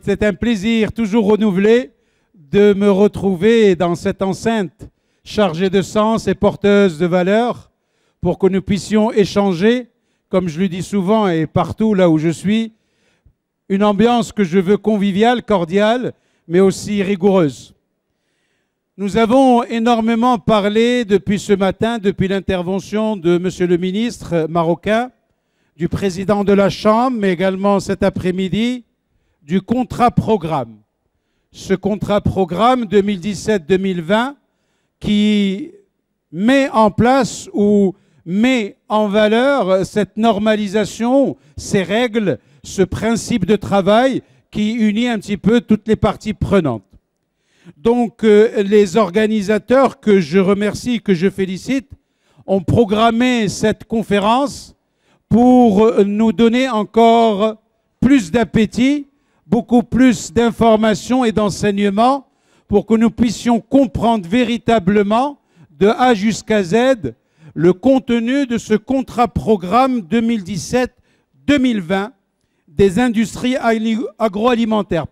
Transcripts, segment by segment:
C'est un plaisir toujours renouvelé de me retrouver dans cette enceinte chargée de sens et porteuse de valeurs pour que nous puissions échanger, comme je le dis souvent et partout là où je suis, une ambiance que je veux conviviale, cordiale, mais aussi rigoureuse. Nous avons énormément parlé depuis ce matin, depuis l'intervention de Monsieur le ministre marocain, du président de la Chambre, mais également cet après-midi, du contrat programme. Ce contrat programme 2017-2020 qui met en place ou met en valeur cette normalisation, ces règles, ce principe de travail qui unit un petit peu toutes les parties prenantes. Donc les organisateurs que je remercie, que je félicite, ont programmé cette conférence pour nous donner encore plus d'appétit, beaucoup plus d'informations et d'enseignements pour que nous puissions comprendre véritablement, de A jusqu'à Z, le contenu de ce contrat programme 2017-2020 des industries agroalimentaires.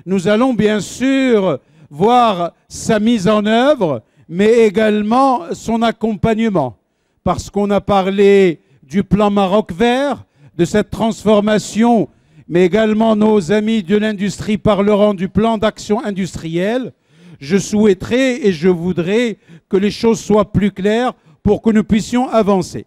Nous allons bien sûr voir sa mise en œuvre, mais également son accompagnement, parce qu'on a parlé du plan Maroc vert, de cette transformation, mais également nos amis de l'industrie parleront du plan d'action industrielle. Je souhaiterais et je voudrais que les choses soient plus claires pour que nous puissions avancer.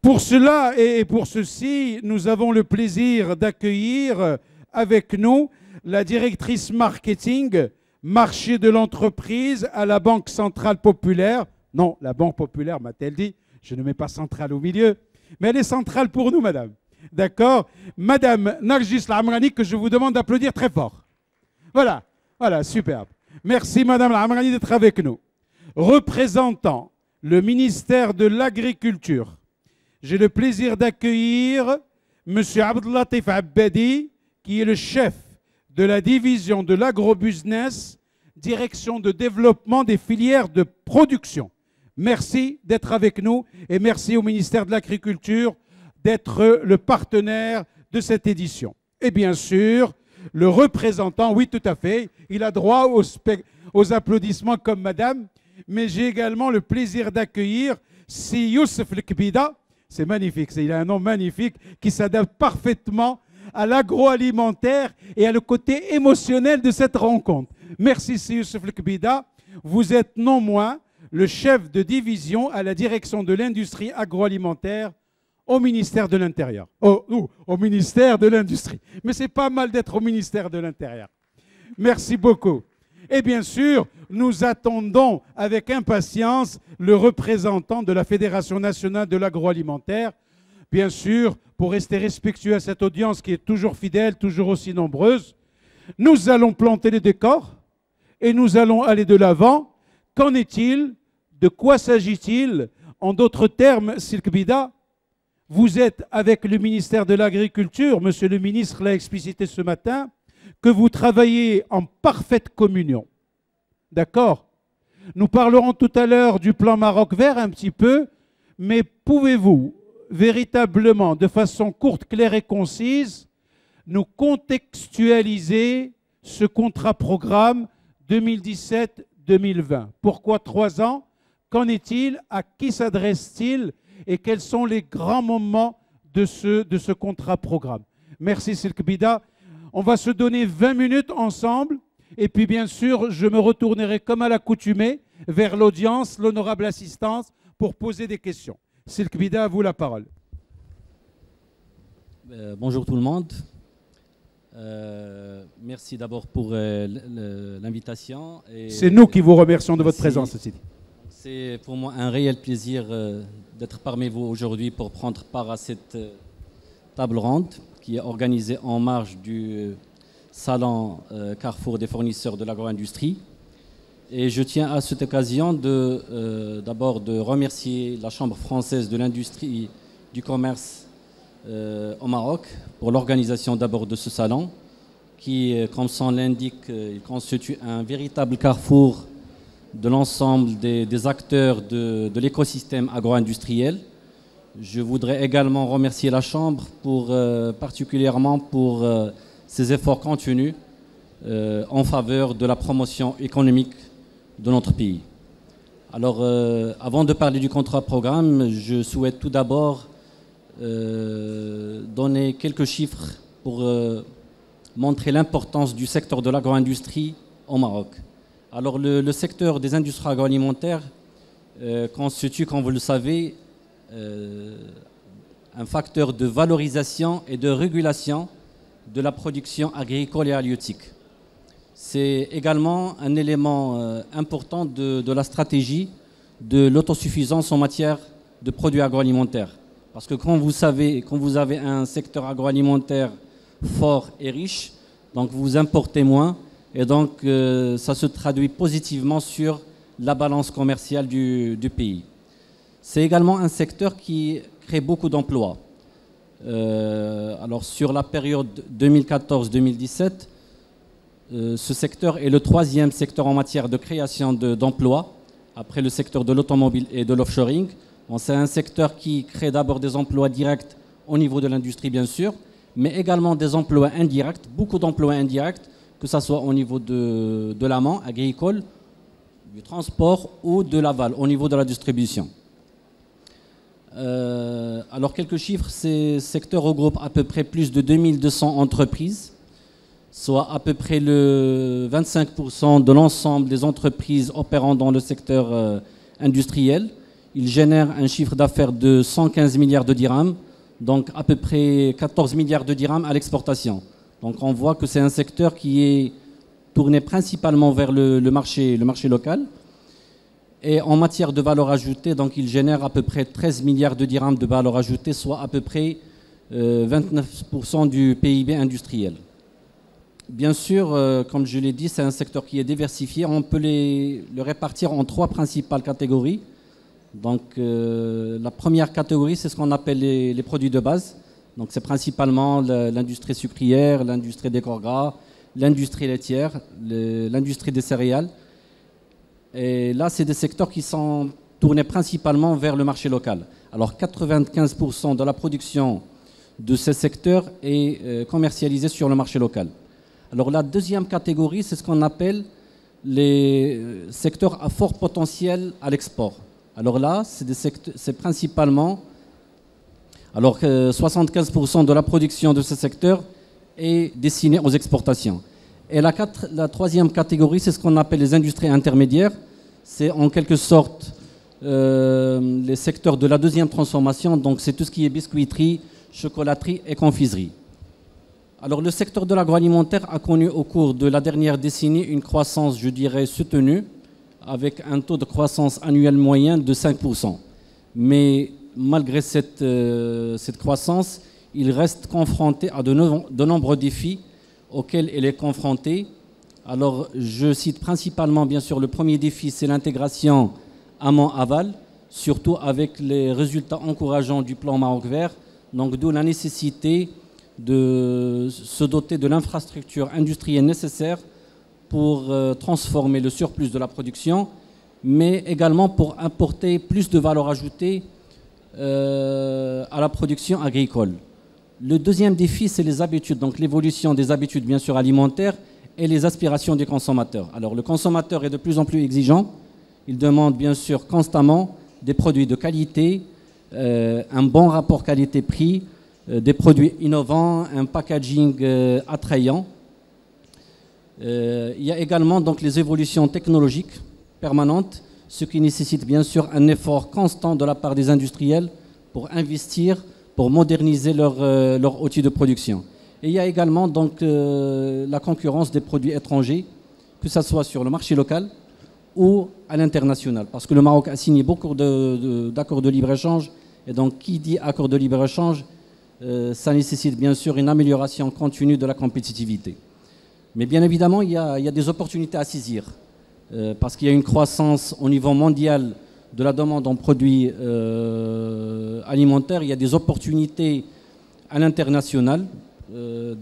Pour cela et pour ceci, nous avons le plaisir d'accueillir avec nous la directrice marketing, marché de l'entreprise à la Banque Centrale Populaire. Non, la Banque Populaire m'a-t-elle dit, je ne mets pas centrale au milieu, mais elle est centrale pour nous, madame. D'accord? Madame Narjis Lamrani, que je vous demande d'applaudir très fort. Voilà, voilà, superbe. Merci, madame Lamrani, d'être avec nous. Représentant le ministère de l'Agriculture, j'ai le plaisir d'accueillir monsieur Abdellatif Abbadi, qui est le chef de la division de l'agrobusiness, direction de développement des filières de production. Merci d'être avec nous et merci au ministère de l'Agriculture d'être le partenaire de cette édition. Et bien sûr, le représentant, oui tout à fait, il a droit aux applaudissements comme madame, mais j'ai également le plaisir d'accueillir Si Youssef Lekbida, c'est magnifique, il a un nom magnifique qui s'adapte parfaitement à l'agroalimentaire et à le côté émotionnel de cette rencontre. Merci Si Youssef Lekbida, vous êtes non moins le chef de division à la direction de l'industrie agroalimentaire au ministère de l'Intérieur. Au ministère de l'Industrie. Mais c'est pas mal d'être au ministère de l'Intérieur. Merci beaucoup. Et bien sûr, nous attendons avec impatience le représentant de la Fédération nationale de l'agroalimentaire. Bien sûr, pour rester respectueux à cette audience qui est toujours fidèle, toujours aussi nombreuse, nous allons planter les décors et nous allons aller de l'avant. Qu'en est-il? De quoi s'agit-il? En d'autres termes, Silk Bida, vous êtes avec le ministère de l'Agriculture, monsieur le ministre l'a explicité ce matin, que vous travaillez en parfaite communion. D'accord? Nous parlerons tout à l'heure du plan Maroc vert un petit peu, mais pouvez-vous véritablement, de façon courte, claire et concise, nous contextualiser ce contrat programme 2017-2020? Pourquoi 3 ans? Qu'en est-il? À qui s'adresse-t-il? Et quels sont les grands moments de ce contrat programme? Merci Silk Bida. On va se donner 20 minutes ensemble. Et puis bien sûr, je me retournerai comme à l'accoutumée vers l'audience, l'honorable assistance, pour poser des questions. Silk Bida, à vous la parole. Bonjour tout le monde. Merci d'abord pour l'invitation. C'est nous qui vous remercions de votre présence. C'est pour moi un réel plaisir d'être parmi vous aujourd'hui pour prendre part à cette table ronde qui est organisée en marge du salon Carrefour des fournisseurs de l'agro-industrie. Et je tiens à cette occasion d'abord de remercier la Chambre française de l'industrie du commerce au Maroc pour l'organisation d'abord de ce salon qui, comme son l'indique, constitue un véritable carrefour de l'ensemble des acteurs de l'écosystème agro-industriel. Je voudrais également remercier la Chambre particulièrement pour ces efforts continus en faveur de la promotion économique de notre pays. Alors, avant de parler du contrat-programme, je souhaite tout d'abord donner quelques chiffres pour montrer l'importance du secteur de l'agro-industrie au Maroc. Alors, le secteur des industries agroalimentaires constitue, comme vous le savez, un facteur de valorisation et de régulation de la production agricole et halieutique. C'est également un élément important de la stratégie de l'autosuffisance en matière de produits agroalimentaires. Parce que quand vous avez un secteur agroalimentaire fort et riche, donc vous importez moins, et donc ça se traduit positivement sur la balance commerciale du pays. C'est également un secteur qui crée beaucoup d'emplois. Alors sur la période 2014-2017, ce secteur est le troisième secteur en matière de création d'emplois, après le secteur de l'automobile et de l'offshoring. Bon, c'est un secteur qui crée d'abord des emplois directs au niveau de l'industrie, bien sûr, mais également des emplois indirects, beaucoup d'emplois indirects, que ce soit au niveau de l'amont agricole, du transport ou de l'aval, au niveau de la distribution. Alors quelques chiffres, ce secteur regroupe à peu près plus de 2200 entreprises, soit à peu près le 25% de l'ensemble des entreprises opérant dans le secteur industriel. Il génère un chiffre d'affaires de 115 milliards de dirhams, donc à peu près 14 milliards de dirhams à l'exportation. Donc on voit que c'est un secteur qui est tourné principalement vers le marché local. Et en matière de valeur ajoutée, donc il génère à peu près 13 milliards de dirhams de valeur ajoutée, soit à peu près 29% du PIB industriel. Bien sûr, comme je l'ai dit, c'est un secteur qui est diversifié. On peut le répartir en trois principales catégories. Donc la première catégorie, c'est ce qu'on appelle les produits de base. Donc c'est principalement l'industrie sucrière, l'industrie des corps gras, l'industrie laitière, l'industrie des céréales. Et là, c'est des secteurs qui sont tournés principalement vers le marché local. Alors 95% de la production de ces secteurs est commercialisée sur le marché local. Alors la deuxième catégorie, c'est ce qu'on appelle les secteurs à fort potentiel à l'export. Alors là, c'est principalement... Alors 75% de la production de ce secteur est destinée aux exportations. Et la troisième catégorie, c'est ce qu'on appelle les industries intermédiaires. C'est en quelque sorte les secteurs de la deuxième transformation. Donc c'est tout ce qui est biscuiterie, chocolaterie et confiserie. Alors le secteur de l'agroalimentaire a connu au cours de la dernière décennie une croissance, je dirais, soutenue, avec un taux de croissance annuel moyen de 5%. Mais malgré cette croissance, il reste confronté à de nombreux défis auxquels il est confronté. Alors, je cite principalement, bien sûr, le premier défi, c'est l'intégration amont-aval, surtout avec les résultats encourageants du plan Maroc Vert, donc d'où la nécessité de se doter de l'infrastructure industrielle nécessaire pour transformer le surplus de la production, mais également pour apporter plus de valeur ajoutée à la production agricole. Le deuxième défi, c'est les habitudes, donc l'évolution des habitudes bien sûr alimentaires et les aspirations des consommateurs. Alors le consommateur est de plus en plus exigeant, il demande bien sûr constamment des produits de qualité, un bon rapport qualité-prix, des produits innovants, un packaging attrayant. Il y a également donc les évolutions technologiques permanentes, ce qui nécessite bien sûr un effort constant de la part des industriels pour investir, pour moderniser leur outil de production. Et il y a également donc la concurrence des produits étrangers, que ce soit sur le marché local ou à l'international, parce que le Maroc a signé beaucoup d'accords de libre-échange, et donc qui dit accord de libre-échange, ça nécessite bien sûr une amélioration continue de la compétitivité. Mais bien évidemment, il y a des opportunités à saisir, parce qu'il y a une croissance au niveau mondial de la demande en produits alimentaires. Il y a des opportunités à l'international,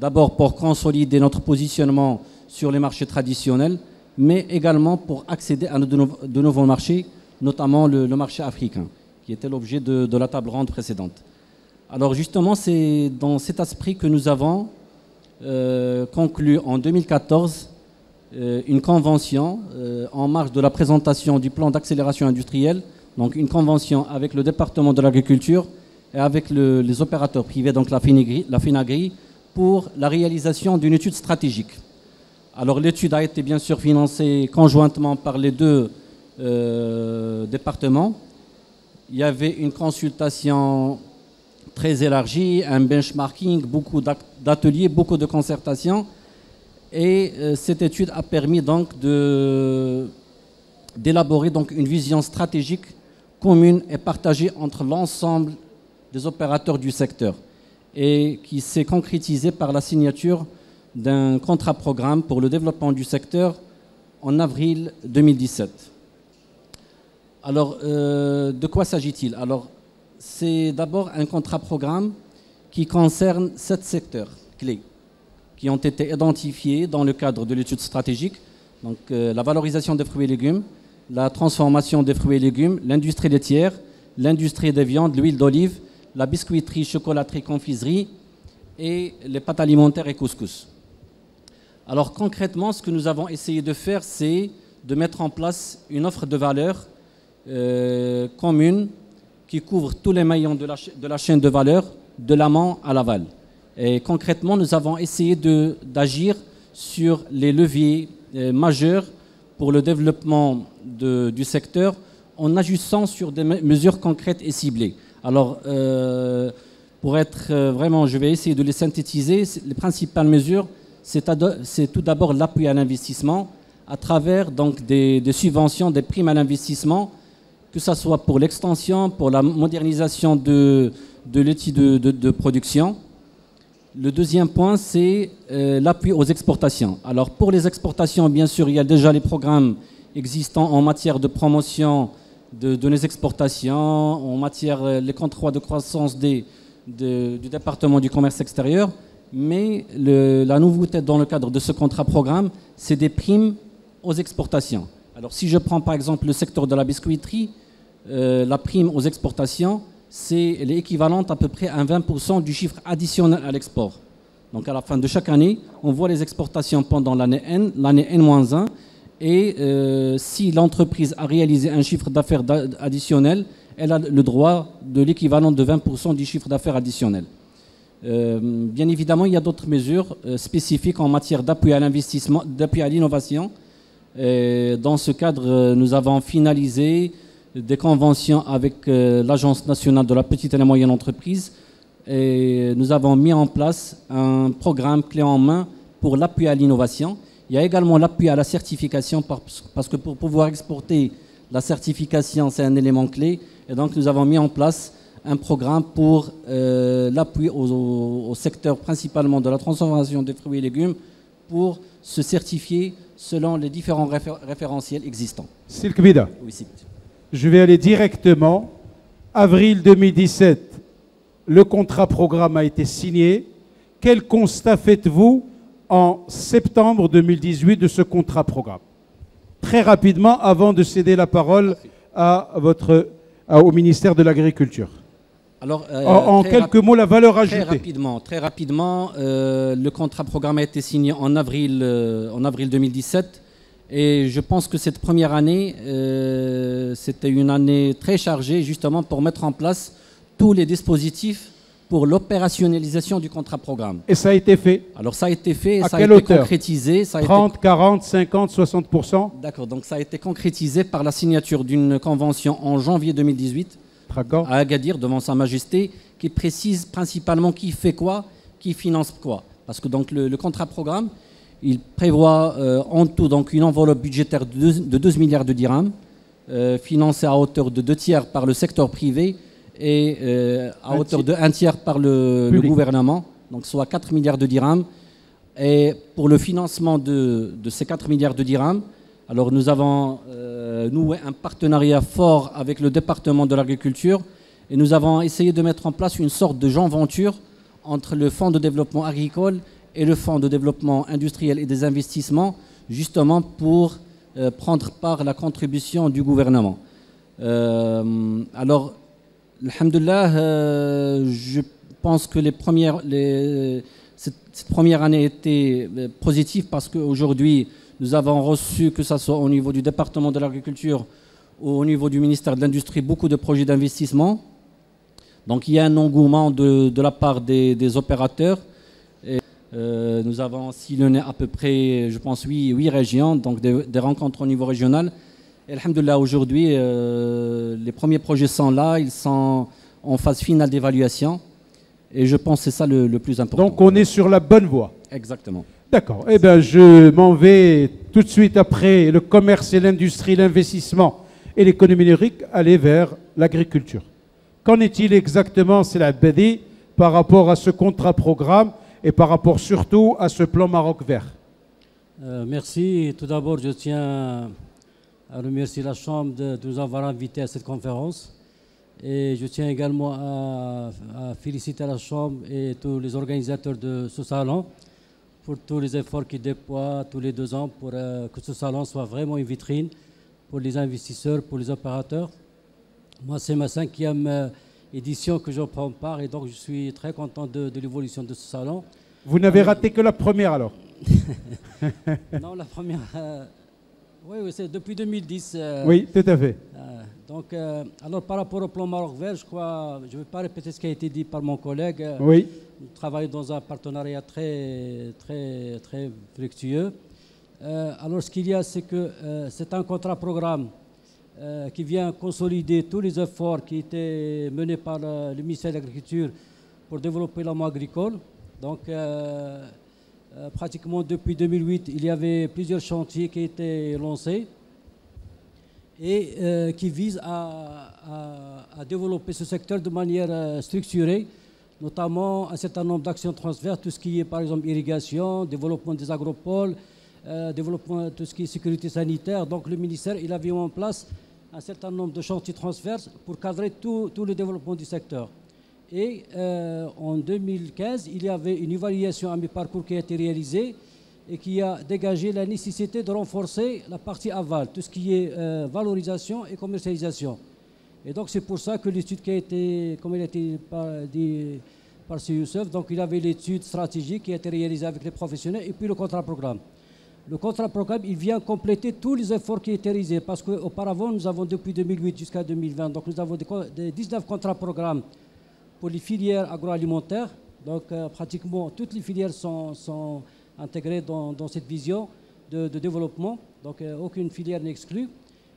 d'abord pour consolider notre positionnement sur les marchés traditionnels, mais également pour accéder à de nouveaux marchés, notamment le marché africain, qui était l'objet de la table ronde précédente. Alors justement, c'est dans cet esprit que nous avons conclu en 2014 une convention en marge de la présentation du plan d'accélération industrielle, donc une convention avec le département de l'agriculture et avec les opérateurs privés, donc la FINAGRI, pour la réalisation d'une étude stratégique. Alors l'étude a été bien sûr financée conjointement par les deux départements. Il y avait une consultation très élargie, un benchmarking, beaucoup d'ateliers, beaucoup de concertations. Et cette étude a permis donc d'élaborer donc une vision stratégique commune et partagée entre l'ensemble des opérateurs du secteur et qui s'est concrétisée par la signature d'un contrat-programme pour le développement du secteur en avril 2017. Alors, de quoi s'agit-il? Alors, c'est d'abord un contrat-programme qui concerne 7 secteurs clés qui ont été identifiés dans le cadre de l'étude stratégique. Donc, la valorisation des fruits et légumes, la transformation des fruits et légumes, l'industrie laitière, l'industrie des viandes, l'huile d'olive, la biscuiterie, chocolaterie, confiserie et les pâtes alimentaires et couscous. Alors concrètement, ce que nous avons essayé de faire, c'est de mettre en place une offre de valeur commune qui couvre tous les maillons de la chaîne de valeur, de l'amont à l'aval. Et concrètement, nous avons essayé d'agir sur les leviers majeurs pour le développement du secteur en agissant sur des mesures concrètes et ciblées. Alors, pour être vraiment, je vais essayer de les synthétiser. Les principales mesures, c'est tout d'abord l'appui à l'investissement à travers donc, des subventions, des primes à l'investissement, que ce soit pour l'extension, pour la modernisation de l'outil de production. Le deuxième point, c'est l'appui aux exportations. Alors, pour les exportations, bien sûr, il y a déjà les programmes existants en matière de promotion de nos exportations, en matière les contrats de croissance du département du commerce extérieur. Mais la nouveauté dans le cadre de ce contrat-programme, c'est des primes aux exportations. Alors, si je prends par exemple le secteur de la biscuiterie, la prime aux exportations, elle est équivalente à peu près à 20% du chiffre additionnel à l'export. Donc à la fin de chaque année, on voit les exportations pendant l'année N-1, et si l'entreprise a réalisé un chiffre d'affaires additionnel, elle a le droit de l'équivalent de 20% du chiffre d'affaires additionnel. Bien évidemment, il y a d'autres mesures spécifiques en matière d'appui à l'investissement, d'appui à l'innovation. Dans ce cadre, nous avons finalisé des conventions avec l'Agence nationale de la petite et la moyenne entreprise, et nous avons mis en place un programme clé en main pour l'appui à l'innovation. Il y a également l'appui à la certification parce que pour pouvoir exporter, la certification c'est un élément clé, et donc nous avons mis en place un programme pour l'appui au secteur principalement de la transformation des fruits et légumes pour se certifier selon les différents référentiels existants. Silk Bida. Oui, c'est... Je vais aller directement. Avril 2017, le contrat programme a été signé. Quel constat faites-vous en septembre 2018 de ce contrat programme? Très rapidement, avant de céder la parole au ministère de l'Agriculture. Alors, en quelques mots, la valeur ajoutée. Très rapidement, le contrat programme a été signé en avril 2017. Et je pense que cette première année, c'était une année très chargée justement pour mettre en place tous les dispositifs pour l'opérationnalisation du contrat programme. Et ça a été fait? Alors ça a été fait, ça a été concrétisé. 30, 40, 50, 60%? D'accord, donc ça a été concrétisé par la signature d'une convention en janvier 2018 à Agadir devant Sa Majesté qui précise principalement qui fait quoi, qui finance quoi. Parce que donc le contrat programme, il prévoit en tout donc, une enveloppe budgétaire de 12 milliards de dirhams, financée à hauteur de 2 tiers par le secteur privé et à hauteur de 1 tiers par le gouvernement, donc soit 4 milliards de dirhams. Et pour le financement de ces 4 milliards de dirhams, alors nous avons noué un partenariat fort avec le département de l'agriculture et nous avons essayé de mettre en place une sorte de joint venture entre le Fonds de développement agricole et le Fonds de développement industriel et des investissements, justement pour prendre part à la contribution du gouvernement. Alors, alhamdoulilah, je pense que cette première année était positive parce qu'aujourd'hui, nous avons reçu, que ce soit au niveau du département de l'agriculture ou au niveau du ministère de l'Industrie, beaucoup de projets d'investissement. Donc il y a un engouement de la part des opérateurs. Et, nous avons sillonné à peu près, je pense, 8 régions, donc des rencontres au niveau régional. Et alhamdoulilah, aujourd'hui, les premiers projets sont là, ils sont en phase finale d'évaluation. Et je pense que c'est ça le plus important. Donc on est sur la bonne voie. Exactement. D'accord. Eh bien, je m'en vais tout de suite après le commerce et l'industrie, l'investissement et l'économie numérique, aller vers l'agriculture. Qu'en est-il exactement, c'est la BD, par rapport à ce contrat-programme et par rapport surtout à ce plan Maroc vert? Merci. Tout d'abord, je tiens à remercier la Chambre de nous avoir invités à cette conférence. Et je tiens également à féliciter la Chambre et tous les organisateurs de ce salon pour tous les efforts qu'ils déploient tous les 2 ans pour que ce salon soit vraiment une vitrine pour les investisseurs, pour les opérateurs. Moi, c'est ma 5e édition que je prends part et donc je suis très content de l'évolution de ce salon. Vous n'avez raté que la première alors? Non, la première... oui, c'est depuis 2010. Oui, tout à fait. Donc, alors par rapport au plan Maroc vert, je crois, je ne vais pas répéter ce qui a été dit par mon collègue. Oui. Nous travaillons dans un partenariat très fructueux. Alors, ce qu'il y a, c'est que c'est un contrat-programme qui vient consolider tous les efforts qui étaient menés par le ministère de l'Agriculture pour développer le monde agricole. Donc, pratiquement depuis 2008, il y avait plusieurs chantiers qui étaient lancés et qui visent à développer ce secteur de manière structurée, notamment un certain nombre d'actions transverses, tout ce qui est par exemple irrigation, développement des agropoles, développement de tout ce qui est sécurité sanitaire. Donc le ministère il a mis en place un certain nombre de chantiers transverses pour cadrer tout le développement du secteur. Et en 2015, il y avait une évaluation à mi-parcours qui a été réalisée et qui a dégagé la nécessité de renforcer la partie aval, tout ce qui est valorisation et commercialisation. Et donc c'est pour ça que l'étude qui a été, comme elle a été dit par C. Youssef, donc il y avait l'étude stratégique qui a été réalisée avec les professionnels et puis le contrat-programme. Le contrat-programme, il vient compléter tous les efforts qui étaient réalisés parce qu'auparavant, nous avons depuis 2008 jusqu'à 2020, donc nous avons des 19 contrats-programmes pour les filières agroalimentaires. Donc pratiquement toutes les filières sont intégrées dans cette vision de développement, donc aucune filière n'est exclue.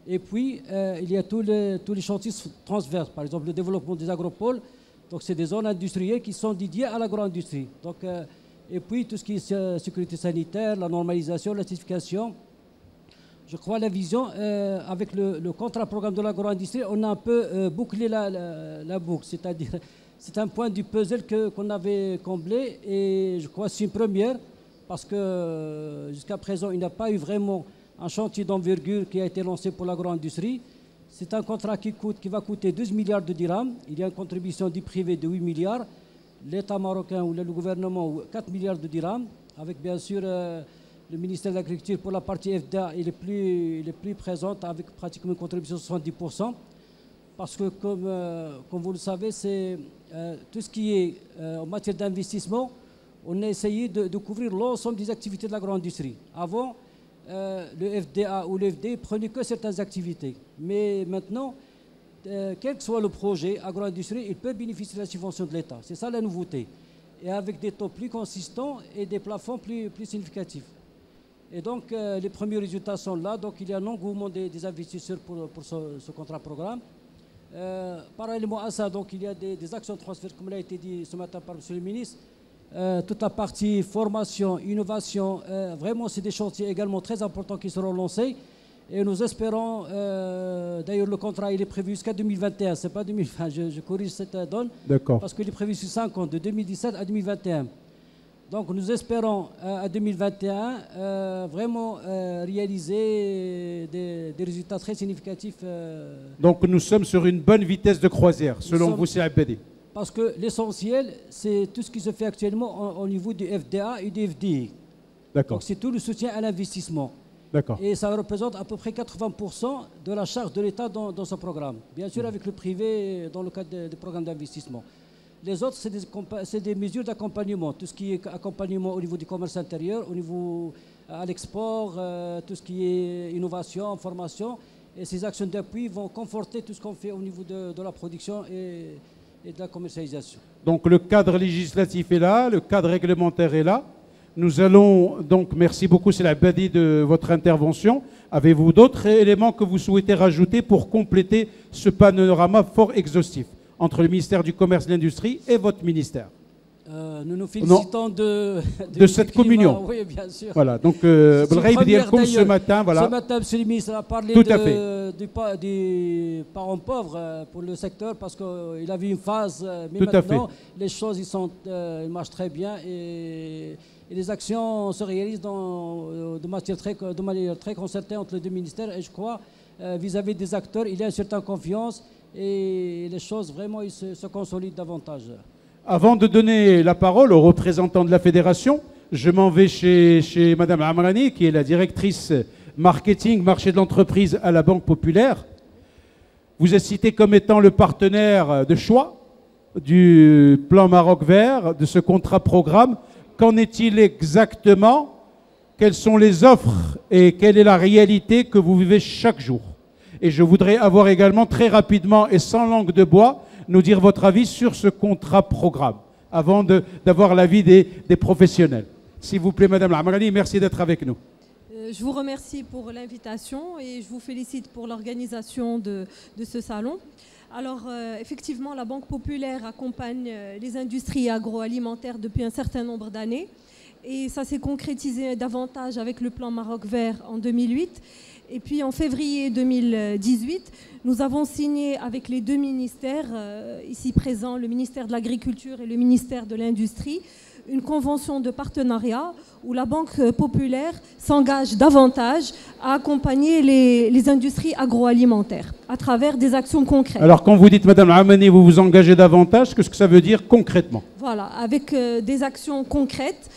Et puis il y a tous les chantiers transverses, par exemple le développement des agropoles, donc c'est des zones industrielles qui sont dédiées à l'agro-industrie. Donc, et puis tout ce qui est sécurité sanitaire, la normalisation, la certification. Je crois la vision, avec le contrat-programme de l'agro-industrie, on a un peu bouclé la boucle, c'est-à-dire c'est un point du puzzle qu'on avait comblé et je crois que c'est une première parce que jusqu'à présent, il n'y a pas eu vraiment un chantier d'envergure qui a été lancé pour l'agro-industrie. C'est un contrat qui va coûter 12 milliards de dirhams. Il y a une contribution du privé de 8 milliards. L'État marocain ou le gouvernement, 4 milliards de dirhams, avec bien sûr le ministère de l'Agriculture pour la partie FDA, il est plus présente avec pratiquement une contribution de 70%. Parce que comme vous le savez, c'est tout ce qui est en matière d'investissement, on a essayé de couvrir l'ensemble des activités de l'agro-industrie. Avant, le FDA ou le FD prenait que certaines activités. Mais maintenant, quel que soit le projet agro-industrie, il peut bénéficier de la subvention de l'État. C'est ça la nouveauté. Et avec des taux plus consistants et des plafonds plus significatifs. Et donc, les premiers résultats sont là. Donc, il y a un engouement des investisseurs pour ce contrat-programme. Parallèlement à ça, donc, il y a des actions transverses, comme l'a été dit ce matin par M. le ministre. Toute la partie formation, innovation, vraiment, c'est des chantiers également très importants qui seront lancés. Et nous espérons, d'ailleurs le contrat il est prévu jusqu'à 2021, c'est pas 2020, je corrige cette donne, parce qu'il est prévu sur 5 ans, de 2017 à 2021. Donc nous espérons à 2021 vraiment réaliser des résultats très significatifs. Donc nous sommes sur une bonne vitesse de croisière, selon vous, c'est ABD. Parce que l'essentiel, c'est tout ce qui se fait actuellement au niveau du FDA et du FDI. D'accord. Donc c'est tout le soutien à l'investissement. Et ça représente à peu près 80% de la charge de l'État dans ce programme. Bien sûr, avec le privé, dans le cadre des programmes d'investissement. Les autres, c'est des mesures d'accompagnement. Tout ce qui est accompagnement au niveau du commerce intérieur, au niveau à l'export, tout ce qui est innovation, formation. Et ces actions d'appui vont conforter tout ce qu'on fait au niveau de la production et de la commercialisation. Donc le cadre législatif est là, le cadre réglementaire est là. Nous allons donc, merci beaucoup, c'est la badie de votre intervention. Avez-vous d'autres éléments que vous souhaitez rajouter pour compléter ce panorama fort exhaustif entre le ministère du Commerce et de l'Industrie et votre ministère? Nous nous félicitons de cette communion. Oui, bien sûr. Voilà, donc ce matin, voilà. Ce matin, M. le ministre a parlé des parents pauvres pour le secteur parce qu'il a vu une phase, mais maintenant les choses ils marchent très bien et les actions se réalisent de manière très concertée entre les deux ministères et je crois vis-à-vis des acteurs, il y a une certaine confiance et les choses vraiment ils se consolident davantage. Avant de donner la parole aux représentants de la fédération, je m'en vais chez Mme Amrani, qui est la directrice marketing, marché de l'entreprise à la Banque Populaire. Vous êtes cité comme étant le partenaire de choix du plan Maroc Vert, de ce contrat programme. Qu'en est-il exactement? Quelles sont les offres et quelle est la réalité que vous vivez chaque jour? Et je voudrais avoir également très rapidement et sans langue de bois nous dire votre avis sur ce contrat programme, avant d'avoir l'avis des professionnels. S'il vous plaît, Madame Amrani, merci d'être avec nous. Je vous remercie pour l'invitation et je vous félicite pour l'organisation de ce salon. Alors, effectivement, la Banque Populaire accompagne les industries agroalimentaires depuis un certain nombre d'années et ça s'est concrétisé davantage avec le plan Maroc Vert en 2008. Et puis en février 2018, nous avons signé avec les deux ministères ici présents, le ministère de l'Agriculture et le ministère de l'Industrie, une convention de partenariat où la Banque Populaire s'engage davantage à accompagner les industries agroalimentaires à travers des actions concrètes. Alors quand vous dites, Madame Amani, vous vous engagez davantage, qu'est-ce que ça veut dire concrètement? Voilà, avec des actions concrètes.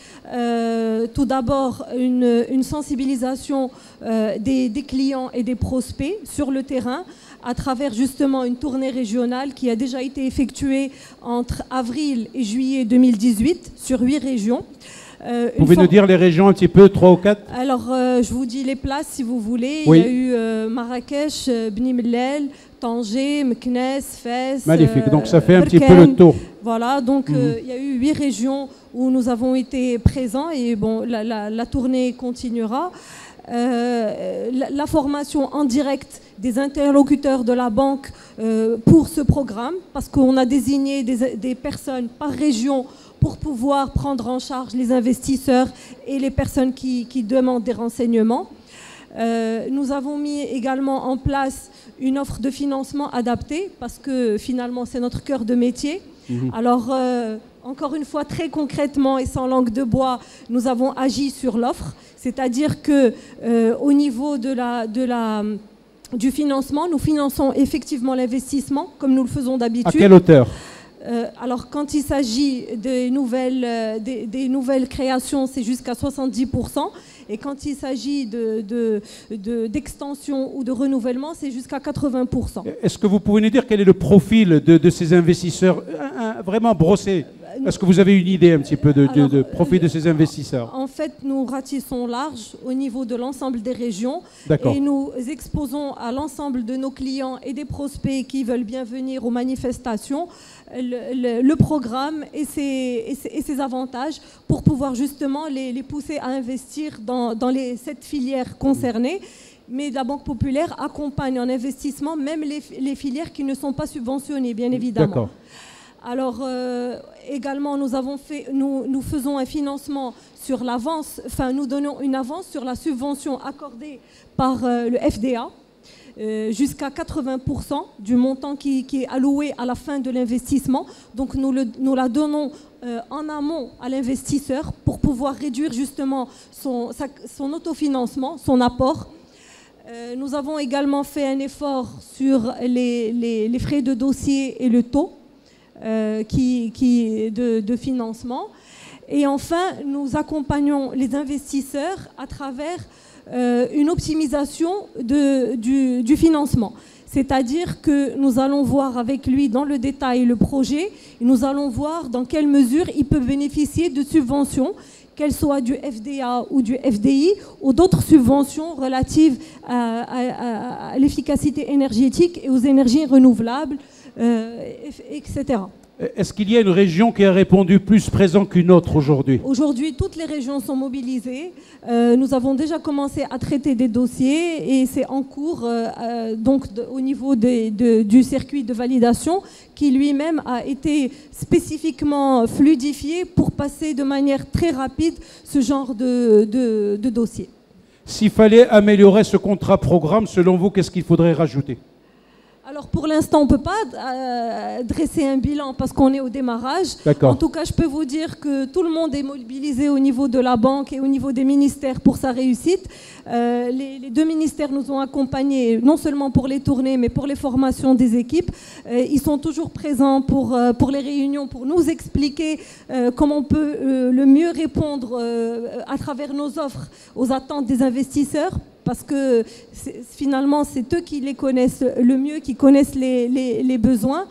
Tout d'abord, une sensibilisation des clients et des prospects sur le terrain à travers justement une tournée régionale qui a déjà été effectuée entre avril et juillet 2018 sur 8 régions. Vous pouvez nous dire les régions un petit peu, 3 ou 4? Alors, je vous dis les places si vous voulez. Oui. Il y a eu Marrakech, Bni Mellel, Tanger, Meknès, Fès. Magnifique, donc ça fait un petit peu le tour. Voilà, donc il y a eu 8 régions où nous avons été présents et bon, la tournée continuera. La formation en direct des interlocuteurs de la banque pour ce programme, parce qu'on a désigné des personnes par région pour pouvoir prendre en charge les investisseurs et les personnes qui demandent des renseignements. Nous avons mis également en place une offre de financement adaptée parce que finalement c'est notre cœur de métier. Alors encore une fois très concrètement et sans langue de bois, nous avons agi sur l'offre, c'est-à-dire que au niveau du financement, nous finançons effectivement l'investissement comme nous le faisons d'habitude. À quelle hauteur? Alors quand il s'agit des nouvelles créations, c'est jusqu'à 70%. Et quand il s'agit d'extension ou de renouvellement, c'est jusqu'à 80%. Est-ce que vous pouvez nous dire quel est le profil de ces investisseurs vraiment brossé? Est-ce que vous avez une idée un petit peu de profil de ces investisseurs? En fait, nous ratissons large au niveau de l'ensemble des régions et nous exposons à l'ensemble de nos clients et des prospects qui veulent bien venir aux manifestations le programme et ses avantages pour pouvoir justement les pousser à investir dans cette filière concernée. Mais la Banque Populaire accompagne en investissement même les filières qui ne sont pas subventionnées, bien évidemment. D'accord. Alors, également, nous faisons un financement sur l'avance, enfin, nous donnons une avance sur la subvention accordée par le FDA, jusqu'à 80% du montant qui est alloué à la fin de l'investissement. Donc, nous la donnons en amont à l'investisseur pour pouvoir réduire justement son autofinancement, son apport. Nous avons également fait un effort sur les frais de dossier et le taux de financement. Et enfin, nous accompagnons les investisseurs à travers une optimisation du financement. C'est-à-dire que nous allons voir avec lui dans le détail le projet et nous allons voir dans quelle mesure il peut bénéficier de subventions, qu'elles soient du FDA ou du FDI ou d'autres subventions relatives à l'efficacité énergétique et aux énergies renouvelables, etc. Est-ce qu'il y a une région qui a répondu plus présent qu'une autre aujourd'hui? Aujourd'hui, toutes les régions sont mobilisées. Nous avons déjà commencé à traiter des dossiers et c'est en cours au niveau du circuit de validation qui lui-même a été spécifiquement fluidifié pour passer de manière très rapide ce genre de dossier. S'il fallait améliorer ce contrat-programme, selon vous, qu'est-ce qu'il faudrait rajouter? Alors pour l'instant, on ne peut pas dresser un bilan parce qu'on est au démarrage. En tout cas, je peux vous dire que tout le monde est mobilisé au niveau de la banque et au niveau des ministères pour sa réussite. Les deux ministères nous ont accompagnés, non seulement pour les tournées, mais pour les formations des équipes. Ils sont toujours présents pour les réunions, pour nous expliquer comment on peut le mieux répondre à travers nos offres aux attentes des investisseurs. Parce que finalement, c'est eux qui les connaissent le mieux, qui connaissent les besoins.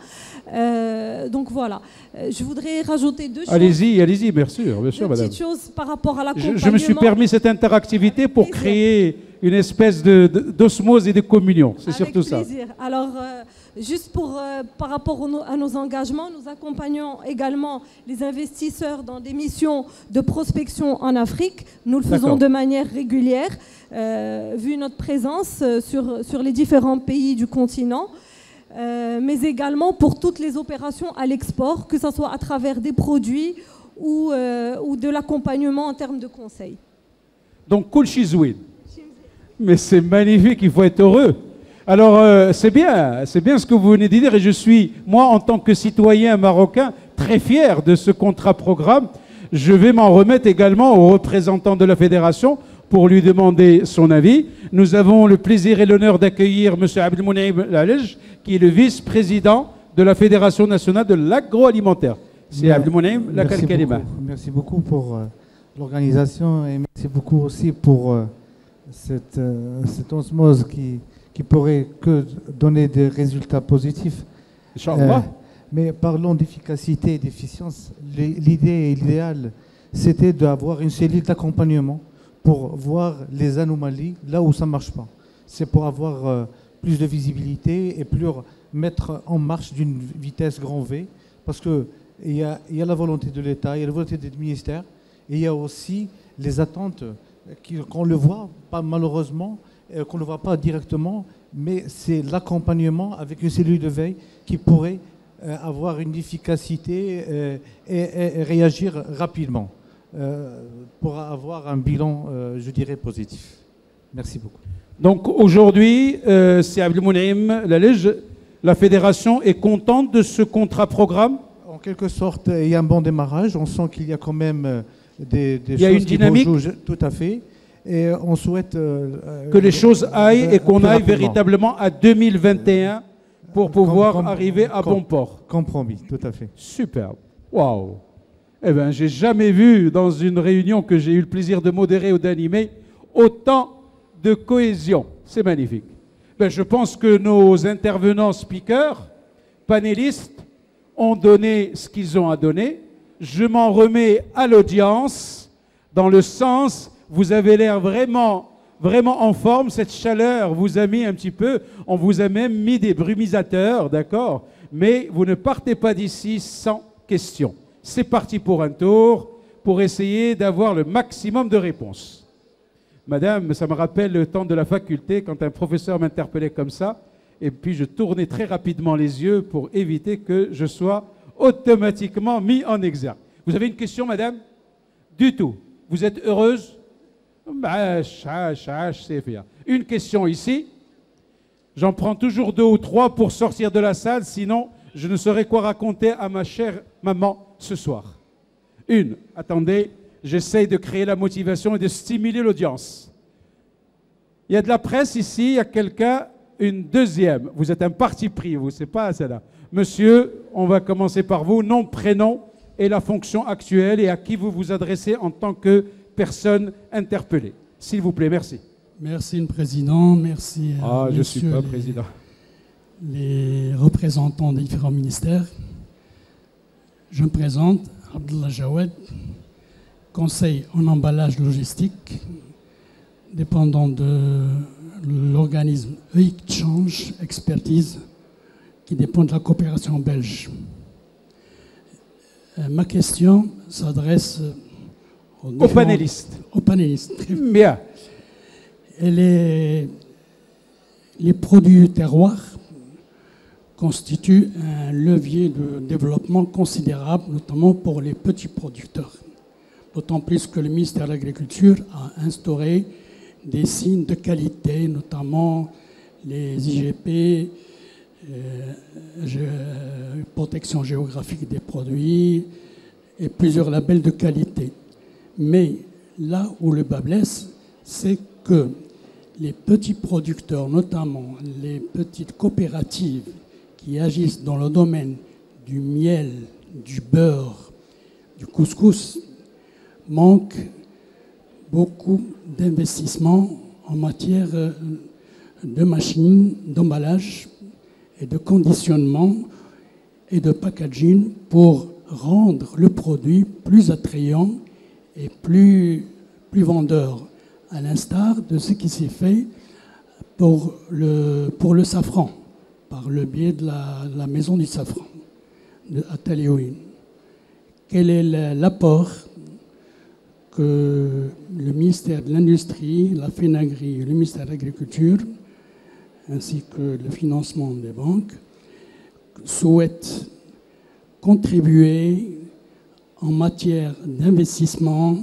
Donc voilà. Je voudrais rajouter deux choses. Allez-y, bien sûr, madame. Petite chose par rapport à l'accompagnement. Je me suis permis cette interactivité pour créer une espèce d'osmose et de communion. C'est surtout ça. Avec plaisir. Alors, juste par rapport à nos engagements, nous accompagnons également les investisseurs dans des missions de prospection en Afrique. Nous le faisons de manière régulière, vu notre présence sur les différents pays du continent. Mais également pour toutes les opérations à l'export, que ce soit à travers des produits ou de l'accompagnement en termes de conseils. Donc, Kul Shizouin. Mais c'est magnifique, il faut être heureux. Alors, c'est bien ce que vous venez de dire et je suis, moi, en tant que citoyen marocain, très fier de ce contrat-programme. Je vais m'en remettre également au représentant de la fédération pour lui demander son avis. Nous avons le plaisir et l'honneur d'accueillir M. Abdelmounaïm Lalej, qui est le vice-président de la Fédération nationale de l'agroalimentaire. C'est Abdelmounaïm, la Kalkalima. Merci beaucoup pour l'organisation et merci beaucoup aussi pour cette osmose qui pourrait que donner des résultats positifs. Inch'Allah. Mais parlons d'efficacité et d'efficience. L'idée et l'idéal, c'était d'avoir une cellule d'accompagnement pour voir les anomalies là où ça ne marche pas. C'est pour avoir plus de visibilité et plus mettre en marche d'une vitesse grand V. Parce qu'il y a la volonté de l'État, il y a la volonté des ministères, et il y a aussi les attentes qu'on le voit, pas malheureusement, qu'on ne le voit pas directement, mais c'est l'accompagnement avec une cellule de veille qui pourrait avoir une efficacité et réagir rapidement pour avoir un bilan, je dirais, positif. Merci beaucoup. Donc aujourd'hui, c'est Abdelmounaïm Lalej, la fédération est contente de ce contrat-programme? En quelque sorte, il y a un bon démarrage. On sent qu'il y a quand même des il y a choses une dynamique. Tout à fait. Et on souhaite que les choses aillent et qu'on aille véritablement à 2021 pour pouvoir arriver à bon port. Compromis, tout à fait. Superbe. Waouh. Eh bien, j'ai jamais vu dans une réunion que j'ai eu le plaisir de modérer ou d'animer autant de cohésion. C'est magnifique. Ben, je pense que nos intervenants speakers, panélistes, ont donné ce qu'ils ont à donner. Je m'en remets à l'audience dans le sens, vous avez l'air vraiment en forme, cette chaleur vous a mis un petit peu, on vous a même mis des brumisateurs, d'accord? Mais vous ne partez pas d'ici sans questions. C'est parti pour un tour, pour essayer d'avoir le maximum de réponses. Madame, ça me rappelle le temps de la faculté, quand un professeur m'interpellait comme ça, et puis je tournais très rapidement les yeux pour éviter que je sois automatiquement mis en exergue. Vous avez une question, madame? Du tout. Vous êtes heureuse? Une question ici. J'en prends toujours 2 ou 3 pour sortir de la salle, sinon je ne saurais quoi raconter à ma chère maman ce soir. Une. Attendez, j'essaye de créer la motivation et de stimuler l'audience. Il y a de la presse ici, il y a quelqu'un, une deuxième. Vous êtes un parti pris, vous, c'est pas celle-là. Monsieur, on va commencer par vous, nom, prénom et la fonction actuelle et à qui vous vous adressez en tant que personne interpellée. S'il vous plaît, merci. Merci, le président. Merci. Je ne suis pas président. les représentants des différents ministères. Je me présente, Abdullah Jawed, conseil en emballage logistique, dépendant de l'organisme EIC-Change Expertise, qui dépend de la coopération belge. Ma question s'adresse aux panélistes. Aux panélistes. Bien. Et les produits terroirs constituent un levier de développement considérable, notamment pour les petits producteurs. D'autant plus que le ministère de l'Agriculture a instauré des signes de qualité, notamment les IGP, protection géographique des produits et plusieurs labels de qualité. Mais là où le bât blesse, c'est que les petits producteurs, notamment les petites coopératives qui agissent dans le domaine du miel, du beurre, du couscous, manquent beaucoup d'investissements en matière de machines, d'emballage et de conditionnement et de packaging pour rendre le produit plus attrayant et plus vendeur, à l'instar de ce qui s'est fait pour le safran, par le biais de la maison du safran, de Atelier. Quel est l'apport que le ministère de l'Industrie, la FENAGRI et le ministère de l'Agriculture, ainsi que le financement des banques, souhaitent contribuer en matière d'investissement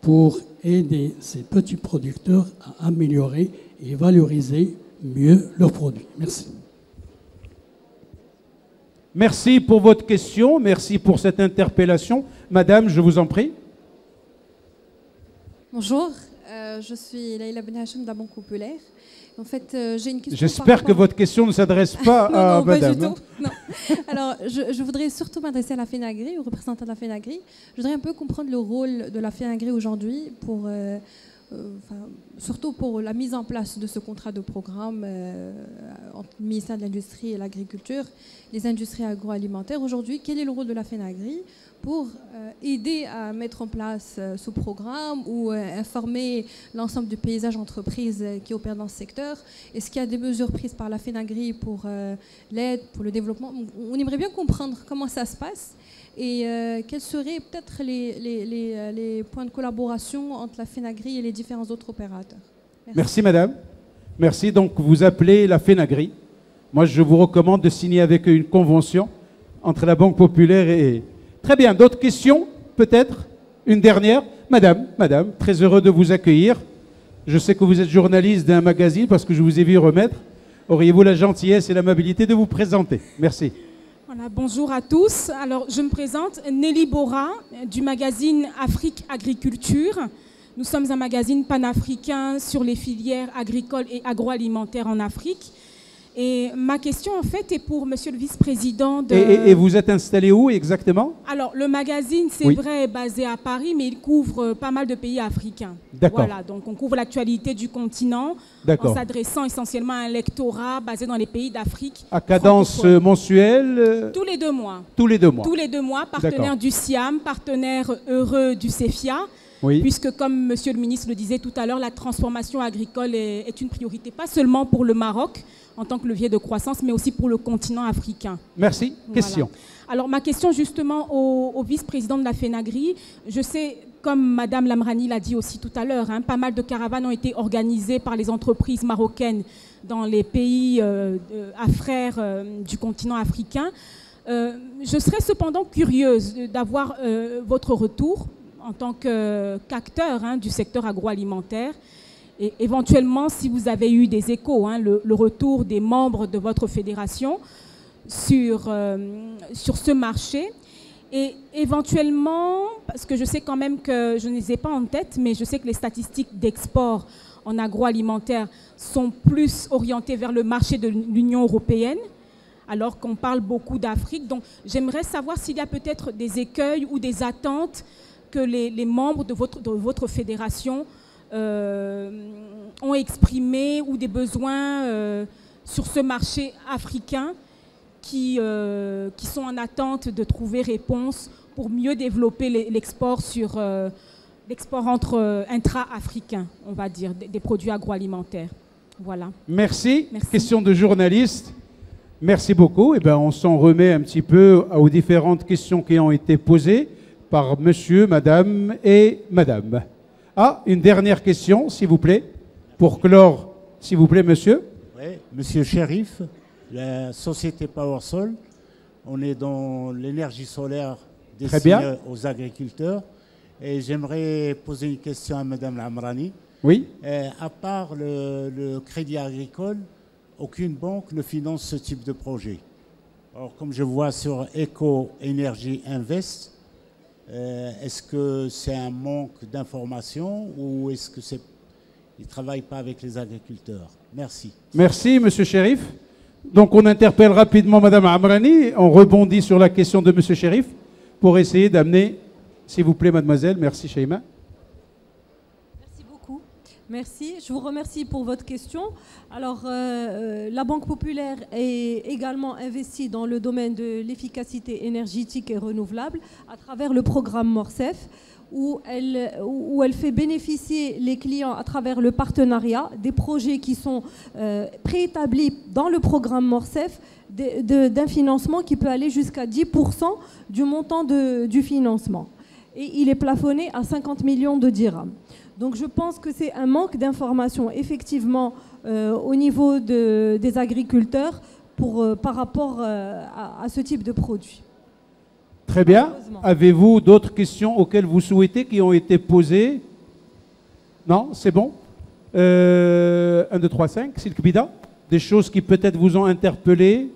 pour aider ces petits producteurs à améliorer et valoriser mieux leurs produits. Merci. Merci pour votre question, merci pour cette interpellation. Madame, je vous en prie. Bonjour, je suis Laïla Ben Hachem de la Banque Populaire. En fait, j'ai une question. J'espère que votre question ne s'adresse pas à madame. Pas du tout. Non. Alors, je voudrais surtout m'adresser à la FENAGRI, aux représentants de la FENAGRI. Je voudrais un peu comprendre le rôle de la FENAGRI aujourd'hui pour, surtout pour la mise en place de ce contrat de programme entre le ministère de l'Industrie et l'Agriculture, les industries agroalimentaires. Aujourd'hui, quel est le rôle de la FENAGRI pour aider à mettre en place ce programme ou informer l'ensemble du paysage entreprise qui opère dans ce secteur? Est-ce qu'il y a des mesures prises par la FENAGRI pour l'aide, pour le développement? On aimerait bien comprendre comment ça se passe et quels seraient peut-être les points de collaboration entre la FENAGRI et les différents autres opérateurs. Merci madame. Merci. Donc vous appelez la FENAGRI. Moi je vous recommande de signer avec eux une convention entre la Banque Populaire et... Très bien, d'autres questions peut-être? Une dernière? Madame, très heureux de vous accueillir. Je sais que vous êtes journaliste d'un magazine parce que je vous ai vu remettre. Auriez-vous la gentillesse et l'amabilité de vous présenter? Merci. Voilà, bonjour à tous. Alors, je me présente, Nelly Bora, du magazine Afrique Agriculture. Nous sommes un magazine panafricain sur les filières agricoles et agroalimentaires en Afrique. Et ma question, en fait, est pour monsieur le vice-président de... Et vous êtes installé où exactement? Alors, le magazine, c'est vrai, est basé à Paris, mais il couvre pas mal de pays africains. D'accord. Voilà, donc on couvre l'actualité du continent en s'adressant essentiellement à un lectorat basé dans les pays d'Afrique. À cadence mensuelle? Tous les 2 mois. Tous les 2 mois. Tous les 2 mois, partenaire du SIAM, partenaire heureux du CEFIA. Oui. Puisque, comme monsieur le ministre le disait tout à l'heure, la transformation agricole est une priorité, pas seulement pour le Maroc, en tant que levier de croissance, mais aussi pour le continent africain. Merci. Question. Voilà. Alors, ma question justement au vice-président de la FENAGRI, je sais, comme madame Lamrani l'a dit aussi tout à l'heure, pas mal de caravanes ont été organisées par les entreprises marocaines dans les pays afrères du continent africain. Je serais cependant curieuse d'avoir votre retour en tant qu'acteur du secteur agroalimentaire. Et éventuellement, si vous avez eu des échos, le retour des membres de votre fédération sur ce marché. Et éventuellement, parce que je sais quand même que je ne les ai pas en tête, mais je sais que les statistiques d'export en agroalimentaire sont plus orientées vers le marché de l'Union européenne, alors qu'on parle beaucoup d'Afrique. Donc j'aimerais savoir s'il y a peut-être des écueils ou des attentes que les membres de votre fédération ont exprimé ou des besoins sur ce marché africain qui sont en attente de trouver réponse pour mieux développer l'export intra-africain, on va dire, des produits agroalimentaires. Voilà. Merci. Question de journaliste. Merci beaucoup. Eh bien, on s'en remet un petit peu aux différentes questions qui ont été posées par monsieur, madame et madame. Ah, une dernière question, s'il vous plaît, pour clore, s'il vous plaît, monsieur. Oui, monsieur Chérif, la société PowerSol, on est dans l'énergie solaire destinée aux agriculteurs. Et j'aimerais poser une question à madame Lamrani. Oui. À part le crédit agricole, aucune banque ne finance ce type de projet. Alors, comme je vois sur Eco Energy Invest, est-ce que c'est un manque d'information ou est-ce que c'est ils ne travaillent pas avec les agriculteurs? Merci. Merci, monsieur Chérif. Donc, on interpelle rapidement madame Amrani. On rebondit sur la question de monsieur Chérif pour essayer d'amener, s'il vous plaît, mademoiselle. Merci, Shaima. Merci, je vous remercie pour votre question. Alors, la Banque populaire est également investie dans le domaine de l'efficacité énergétique et renouvelable à travers le programme Morcef, où elle fait bénéficier les clients à travers le partenariat des projets qui sont préétablis dans le programme Morcef d'un financement qui peut aller jusqu'à 10% du montant du financement. Et il est plafonné à 50 millions de dirhams. Donc je pense que c'est un manque d'information effectivement au niveau des agriculteurs par rapport à ce type de produit. Très bien. Avez-vous d'autres questions auxquelles vous souhaitez qui ont été posées? Non, c'est bon. 1, 2, 3, 5, Silk Bida. Des choses qui peut-être vous ont interpellé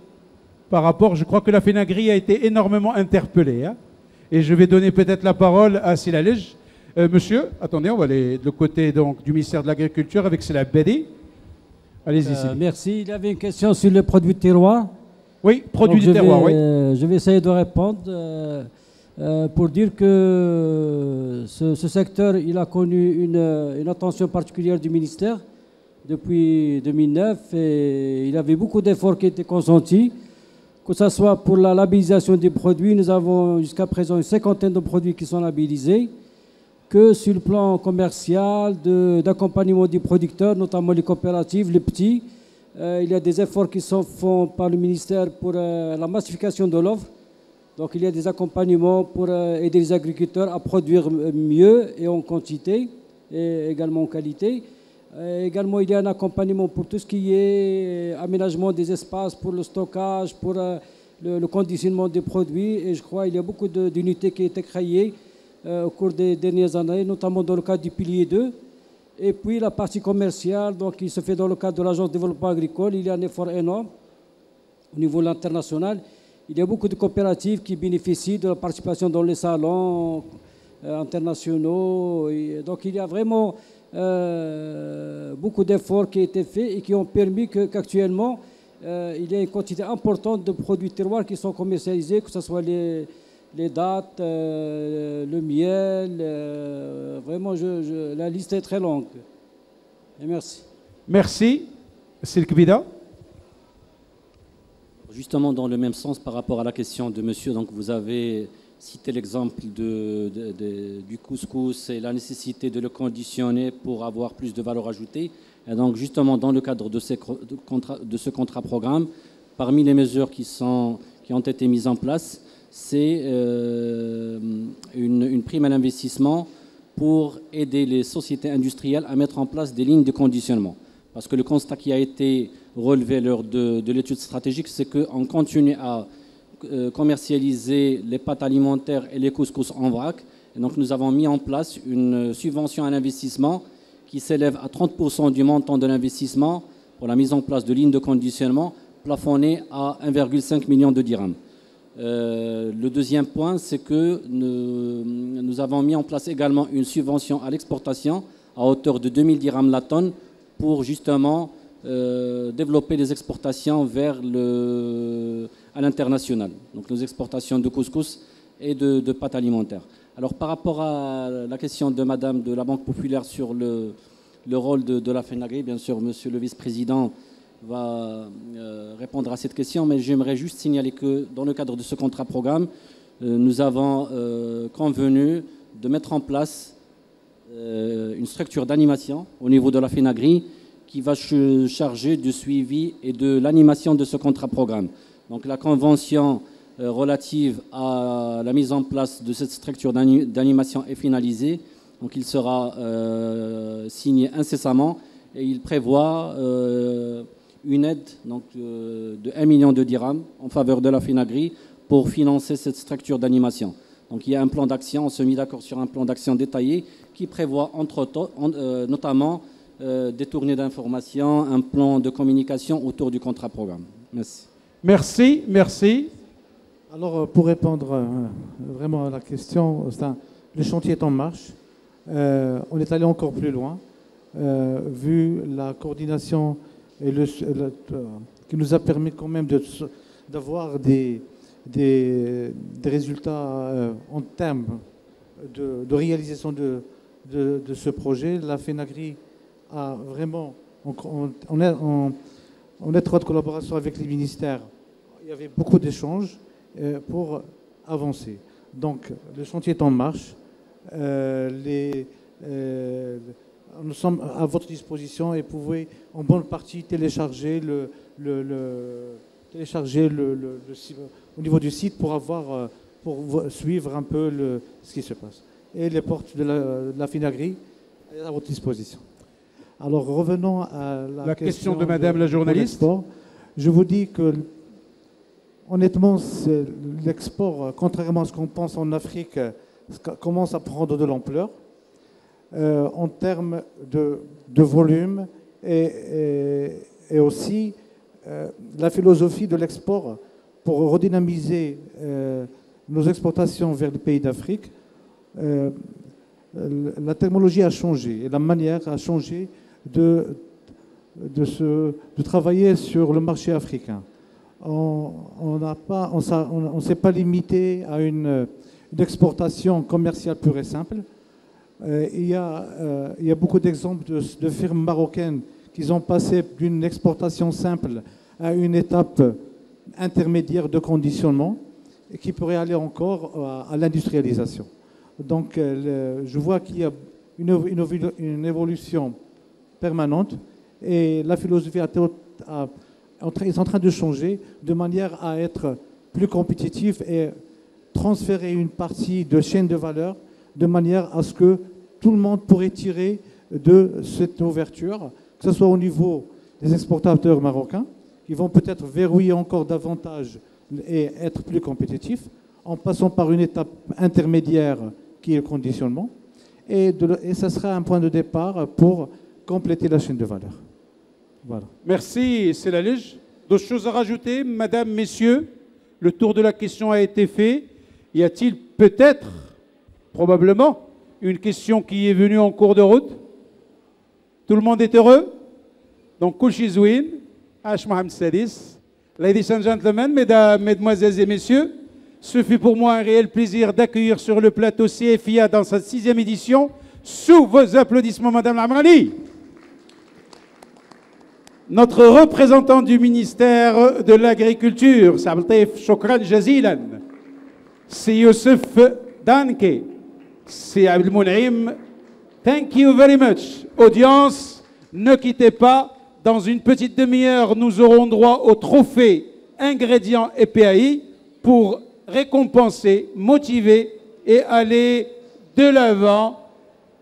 par rapport, je crois que la FENAGRI a été énormément interpellée. Hein, et je vais donner peut-être la parole à Silalej. Monsieur, attendez, on va aller de côté donc, du ministère de l'Agriculture avec Sila Bedi. Allez-y. Merci. Il y avait une question sur le produit de terroir. Oui, produit du terroir, oui. Je vais essayer de répondre pour dire que ce secteur il a connu une attention particulière du ministère depuis 2009 et il y avait beaucoup d'efforts qui étaient consentis, que ce soit pour la labellisation des produits. Nous avons jusqu'à présent une 50aine de produits qui sont labellisés, que sur le plan commercial, d'accompagnement des producteurs, notamment les coopératives, les petits. Il y a des efforts qui sont faits par le ministère pour la massification de l'offre. Donc il y a des accompagnements pour aider les agriculteurs à produire mieux et en quantité, et également en qualité. Également, il y a un accompagnement pour tout ce qui est aménagement des espaces, pour le stockage, pour le conditionnement des produits. Et je crois qu'il y a beaucoup d'unités qui ont été créées au cours des dernières années, notamment dans le cadre du pilier 2. Et puis la partie commerciale, donc, qui se fait dans le cadre de l'Agence de développement agricole, il y a un effort énorme au niveau international. Il y a beaucoup de coopératives qui bénéficient de la participation dans les salons internationaux. Et donc il y a vraiment beaucoup d'efforts qui ont été faits et qui ont permis qu'actuellement, il y a une quantité importante de produits terroirs qui sont commercialisés, que ce soit les dattes, le miel, vraiment la liste est très longue. Et merci. Merci. Silk Bida. Justement dans le même sens par rapport à la question de monsieur, donc vous avez cité l'exemple du couscous et la nécessité de le conditionner pour avoir plus de valeur ajoutée. Et donc justement dans le cadre de ce contrat programme, parmi les mesures qui ont été mises en place, c'est une prime à l'investissement pour aider les sociétés industrielles à mettre en place des lignes de conditionnement. Parce que le constat qui a été relevé lors de l'étude stratégique, c'est qu'on continue à commercialiser les pâtes alimentaires et les couscous en vrac. Et donc nous avons mis en place une subvention à l'investissement qui s'élève à 30% du montant de l'investissement pour la mise en place de lignes de conditionnement plafonnées à 1,5 million de dirhams. Le deuxième point, c'est que nous avons mis en place également une subvention à l'exportation à hauteur de 2000 dirhams la tonne pour justement développer les exportations à l'international. Donc nos exportations de couscous et de pâtes alimentaires. Alors par rapport à la question de Madame de la Banque populaire sur le rôle de la FENAGRI, bien sûr, Monsieur le vice-président va répondre à cette question, mais j'aimerais juste signaler que dans le cadre de ce contrat programme, nous avons convenu de mettre en place une structure d'animation au niveau de la FENAGRI qui va se charger du suivi et de l'animation de ce contrat programme. Donc la convention relative à la mise en place de cette structure d'animation est finalisée. Donc il sera signé incessamment et il prévoit une aide donc, de 1 million de dirhams en faveur de la FENAGRI pour financer cette structure d'animation. Donc il y a un plan d'action, on se met d'accord sur un plan d'action détaillé qui prévoit notamment des tournées d'information, un plan de communication autour du contrat programme. Merci. Merci, merci. Alors pour répondre vraiment à la question, le chantier est en marche. On est allé encore plus loin, vu la coordination et qui nous a permis quand même d'avoir des résultats en termes de réalisation de ce projet. La FENAGRI a vraiment, en étroite collaboration avec les ministères, il y avait beaucoup d'échanges pour avancer. Donc le chantier est en marche. Nous sommes à votre disposition et pouvez en bonne partie télécharger au niveau du site pour suivre un peu ce qui se passe. Et les portes de la FENAGRI à votre disposition. Alors revenons à la question de Madame la journaliste. Je vous dis que honnêtement, l'export, contrairement à ce qu'on pense en Afrique, commence à prendre de l'ampleur en termes de volume et aussi la philosophie de l'export pour redynamiser nos exportations vers les pays d'Afrique. La technologie a changé et la manière a changé de travailler sur le marché africain. On ne s'est pas limité à une exportation commerciale pure et simple. Il y a beaucoup d'exemples de firmes marocaines qui ont passé d'une exportation simple à une étape intermédiaire de conditionnement et qui pourrait aller encore à l'industrialisation. Donc je vois qu'il y a une évolution permanente et la philosophie est en train de changer de manière à être plus compétitif et transférer une partie de chaîne de valeur de manière à ce que tout le monde pourrait tirer de cette ouverture, que ce soit au niveau des exportateurs marocains, qui vont peut-être verrouiller encore davantage et être plus compétitifs, en passant par une étape intermédiaire qui est le conditionnement, et ça sera un point de départ pour compléter la chaîne de valeur. Voilà. Merci, c'est la Lige. D'autres choses à rajouter, Madame, Messieurs? Le tour de la question a été fait. Y a-t-il peut-être, probablement, une question qui est venue en cours de route? Tout le monde est heureux? Donc, Kouchizouin, H. Mohamed Sadis, Ladies and Gentlemen, Mesdemoiselles et Messieurs, ce fut pour moi un réel plaisir d'accueillir sur le plateau CFIA dans sa 6e édition, sous vos applaudissements, Madame Lamrani, notre représentant du ministère de l'Agriculture, Sabtaif Shokran Jazilan, c'est Youssef Danke, c'est Abdel Mounaim. Thank you very much. Audience, ne quittez pas. Dans une petite demi-heure, nous aurons droit au trophée ingrédients et PAI pour récompenser, motiver et aller de l'avant.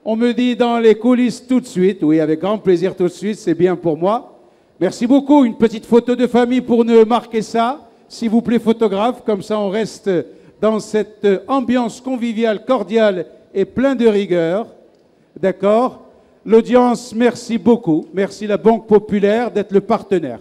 On me dit dans les coulisses tout de suite. Oui, avec grand plaisir tout de suite, c'est bien pour moi. Merci beaucoup. Une petite photo de famille pour ne marquer ça. S'il vous plaît, photographe, comme ça on reste dans cette ambiance conviviale, cordiale et plein de rigueur. D'accord? L'audience, merci beaucoup. Merci la Banque Populaire d'être le partenaire.